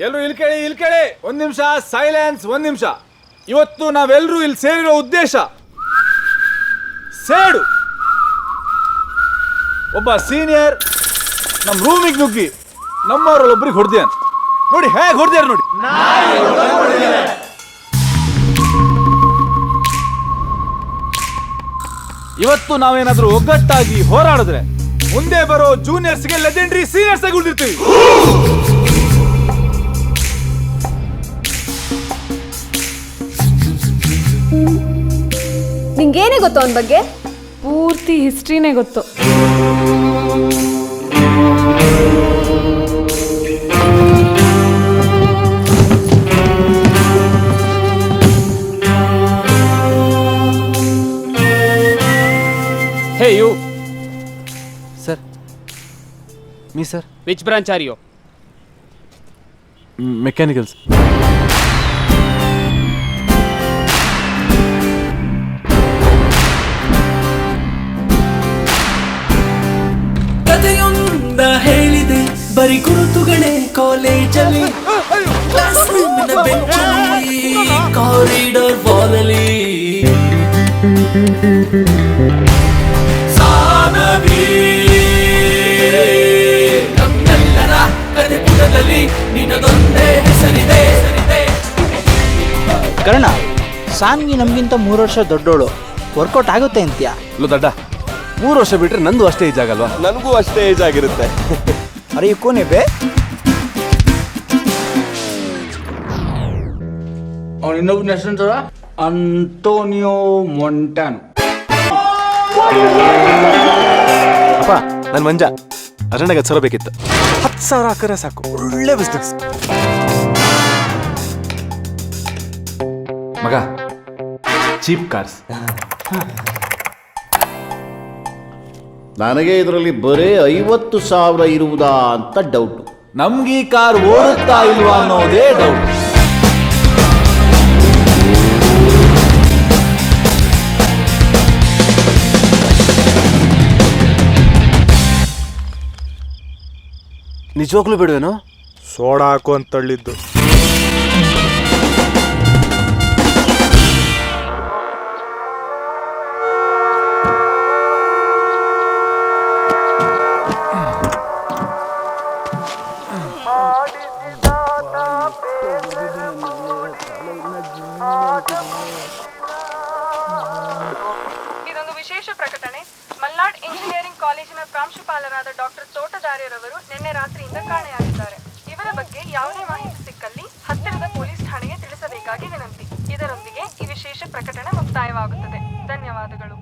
ಎಲ್ಲರೂ ಇಲ್ಲಿ ಕೇಳಿ ಒಂದ್ ನಿಮಿಷ ಸೈಲೆನ್ಸ್. ಒಂದ್ ನಿಮಿಷ. ಇವತ್ತು ನಾವೆಲ್ಲರೂ ಇಲ್ಲಿ ಸೇರಿರೋ ಉದ್ದೇಶ ಸೇಡು. ಒಬ್ಬ ಸೀನಿಯರ್ ನಮ್ಮ ರೂಮಿಗೆ ನುಗ್ಗಿ ನಮ್ಮವರಲ್ಲೊಬ್ರಿಗೆ ಹೊಡೆದ್ಯಾನ. ನೋಡಿ ಹೇಗೆ ಹೊಡೆದ್ಯಾರ ನೋಡಿ. ಇವತ್ತು ನಾವೇನಾದ್ರೂ ಒಗ್ಗಟ್ಟಾಗಿ ಹೋರಾಡಿದ್ರೆ ಮುಂದೆ ಬರೋ ಜೂನಿಯರ್ಸ್ಗೆ ಲೆಜೆಂಡ್ರಿ ಸೀನಿಯರ್ಸ್ ಆಗಿ ಉಳಿದಿರ್ತೀವಿ. ನಿಂಗೇನೇ ಗೊತ್ತು ಅವನ ಬಗ್ಗೆ? ಪೂರ್ತಿ ಹಿಸ್ಟ್ರಿನೇ ಗೊತ್ತು. Hey you. Sir. Me sir. Which branch are you? Mechanicals. ಕಥೆಯೊಂದ ಹೇಳಿದೆ ಬರಿ ಗುರುತುಗಳೇ ಕಾಲೇಜಲ್ಲಿ, ಕ್ಲಾಸ್ ರೂಮಿನ ಬೆಂಚಲ್ಲಿ, ಕಾರಿಡಾರ್ ವಾಲಲ್ಲಿ. ಸಾನವಿ ನಮ್ಮೆಲ್ಲರ ಕಥೆ ಪುಟದಲ್ಲಿ ನಿನ್ನದೊಂದೇ ಹೆಸರಿದೆ. ಕರ್ಣ, ಸಾನ್ವಿ ನಮಗಿಂತ 3 ವರ್ಷ ದೊಡ್ಡೋಳು. ವರ್ಕೌಟ್ ಆಗುತ್ತೆ ಅಂತ್ಯಾ? ಲೋ ದಡ್ಡ, 3 ವರ್ಷ ಬಿಟ್ರೆ ನಂದು ಅಷ್ಟೇ ಏಜ್ ಆಗಲ್ವಾ? ನನಗೂ ಅಷ್ಟೇ ಏಜ್ ಆಗಿರುತ್ತೆ. ಅರೆ ಕೋನೆ ಬೇ ಅವನು ಇನ್ನೊಬ್ಬನ ಹೆಸರು ಅಂಟೋನಿಯೋ ಮೊಂಟಾನೋ. ಅಪ್ಪ, ನನ್ ಮಂಜ ಅರ್ಜೆಂಟಾಗಿ 10,000 ಬೇಕಿತ್ತು. 10,000 ಹಾಕಿದ್ರೆ ಸಾಕು, ಒಳ್ಳೆ ಬಿಸ್ನೆಸ್. ಮಗ, ಚೀಪ್ ಕಾರ್ಸ್. ನನಗೆ ಇದರಲ್ಲಿ ಬರೀ 50,000 ಇರುವುದಾ ಅಂತ ಡೌಟು. ನಮ್ಗೆ ಈ ಕಾರ್ ಓಡುತ್ತಾ ಇಲ್ವಾ ಅನ್ನೋದೇ ಡೌಟ್. ನಿಜವಾಗ್ಲೂ ಬಿಡುವೇನೋ? ಸೋಡಾ ಹಾಕು ಅಂತ ತಳ್ಳಿದ್ದು. ಇದೊಂದು ವಿಶೇಷ ಪ್ರಕಟಣೆ. ಮಲ್ನಾಡ್ ಇಂಜಿನಿಯರಿಂಗ್ ಕಾಲೇಜಿನ ಪ್ರಾಂಶುಪಾಲರಾದ ಡಾಕ್ಟರ್ ತೋಟದಾರ್ಯರವರು ನಿನ್ನೆ ರಾತ್ರಿಯಿಂದ ಕಾಣೆಯಾಗಿದ್ದಾರೆ. ಇವರ ಬಗ್ಗೆ ಯಾವುದೇ ಮಾಹಿತಿ ಸಿಕ್ಕಲ್ಲಿ ಹತ್ತಿರದ ಪೊಲೀಸ್ ಠಾಣೆಗೆ ತಿಳಿಸಬೇಕಾಗಿ ವಿನಂತಿ. ಇದರೊಂದಿಗೆ ಈ ವಿಶೇಷ ಪ್ರಕಟಣೆ ಮುಕ್ತಾಯವಾಗುತ್ತದೆ. ಧನ್ಯವಾದಗಳು.